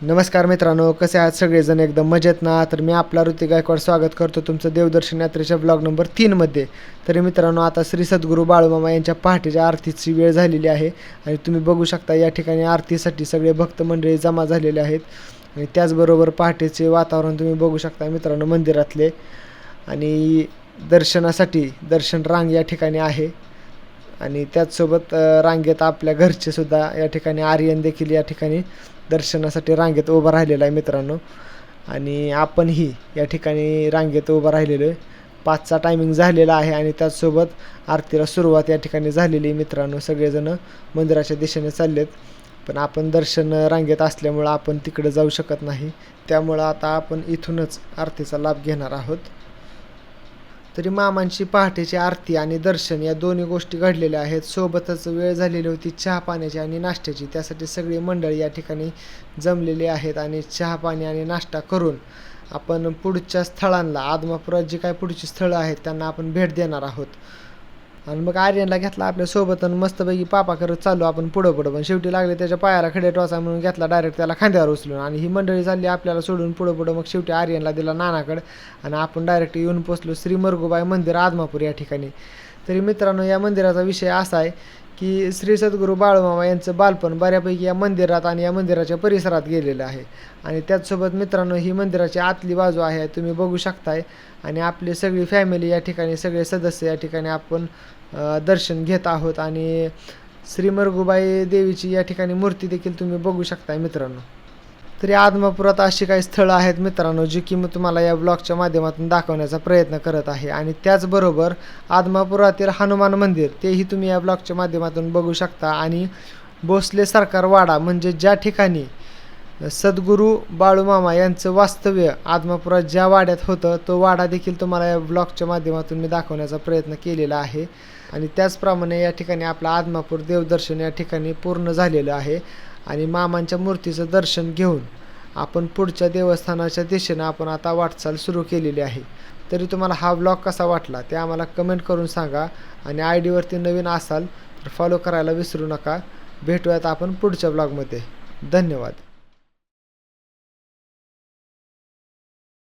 नमस्कार मित्रांनो, कसे आहात सगळेजण? एकदम मजेत ना? तर मी आपला ऋतिक गायकवाड स्वागत करतो तुमचं देवदर्शन यात्रेच्या ब्लॉग नंबर 3मध्ये. तरी मित्रांनो, आता श्री सद्गुरू बाळूमामा यांच्या पहाटेच्या आरतीची वेळ झालेली आहे आणि तुम्ही बघू शकता या ठिकाणी आरतीसाठी सगळे भक्त मंडळी जमा झालेले आहेत. आणि त्याचबरोबर पहाटेचे वातावरण तुम्ही बघू शकता मित्रांनो मंदिरातले. आणि दर्शनासाठी दर्शन रांग या ठिकाणी आहे आणि त्याचसोबत रांगेत आपल्या घरचे सुद्धा या ठिकाणी आर्यन देखील या ठिकाणी दर्शनासाठी रांगेत उभा राहिलेला आहे मित्रांनो. आणि आपणही या ठिकाणी रांगेत उभा राहिलेलो आहे. 5चा टायमिंग झालेला आहे आणि त्याचसोबत आरतीला सुरुवात या ठिकाणी झालेली आहे मित्रांनो. सगळेजण मंदिराच्या दिशेने चाललेत, पण आपण दर्शन रांगेत असल्यामुळं आपण तिकडे जाऊ शकत नाही. त्यामुळं आता आपण इथूनच आरतीचा लाभ घेणार आहोत. तरी मामांची पहाटेची आरती आणि दर्शन या दोन्ही गोष्टी घडलेल्या आहेत. सोबतच वेळ झालेली होती चहा पाण्याची आणि नाश्त्याची. त्यासाठी सगळी मंडळी या ठिकाणी जमलेली आहेत आणि चहा पाणी आणि नाश्ता करून आपण पुढच्या स्थळांना, आदमापुरात जी काय पुढची स्थळं आहेत त्यांना आपण भेट देणार आहोत. आणि मग आर्यनला घेतला आपल्यासोबत आणि मस्तपैकी पापा करत चाललो आपण पुढं पण शेवटी लागले त्याच्या पायाला खडे टोचा म्हणून घेतला डायरेक्ट त्याला खांद्यावर उचलून. आणि ही मंडळी चालली आपल्याला सोडून पुढं मग शेवटी आर्यनला दिला नानाकडे आणि आपण डायरेक्ट येऊन पोचलो श्री मरगुबाई मंदिर आदमापूर या ठिकाणी. तरी मित्रांनो, या मंदिराचा विषय असा आहे की श्री सद्गुरू बाळूमामा यांचं बालपण बऱ्यापैकी या मंदिरात आणि या मंदिराच्या परिसरात गेलेलं आहे. आणि त्याचसोबत मित्रांनो, ही मंदिराची आतली बाजू आहे तुम्ही बघू शकताय. आणि आपली सगळी फॅमिली या ठिकाणी, सगळे सदस्य या ठिकाणी आपण दर्शन घेत आहोत. आणि श्री मरगुबाई देवीची या ठिकाणी मूर्ती देखील तुम्ही बघू शकताय मित्रांनो. तरी आदमापुरात अशी काही स्थळं आहेत मित्रांनो जी की मी तुम्हाला या ब्लॉगच्या माध्यमातून दाखवण्याचा प्रयत्न करत आहे. आणि त्याचबरोबर आदमापुरातील हनुमान मंदिर तेही तुम्ही या ब्लॉगच्या माध्यमातून बघू शकता. आणि भोसले सरकार वाडा म्हणजे ज्या ठिकाणी सद्गुरू बाळूमामा यांचं वास्तव्य आदमापुरात ज्या वाड्यात होतं तो वाडा देखील तुम्हाला या ब्लॉगच्या माध्यमातून मी दाखवण्याचा प्रयत्न केलेला आहे. आणि त्याचप्रमाणे या ठिकाणी आपलं आदमापूर देवदर्शन या ठिकाणी पूर्ण झालेलं आहे. आणि मामांच्या मूर्तीचं दर्शन घेऊन आपण पुढच्या देवस्थानाच्या दिशेनं आपण आता वाटचाल सुरू केलेली आहे. तरी तुम्हाला हा ब्लॉग कसा वाटला ते आम्हाला कमेंट करून सांगा. आणि ID वरती नवीन असाल तर फॉलो करायला विसरू नका. भेटूयात आपण पुढच्या ब्लॉगमध्ये. धन्यवाद.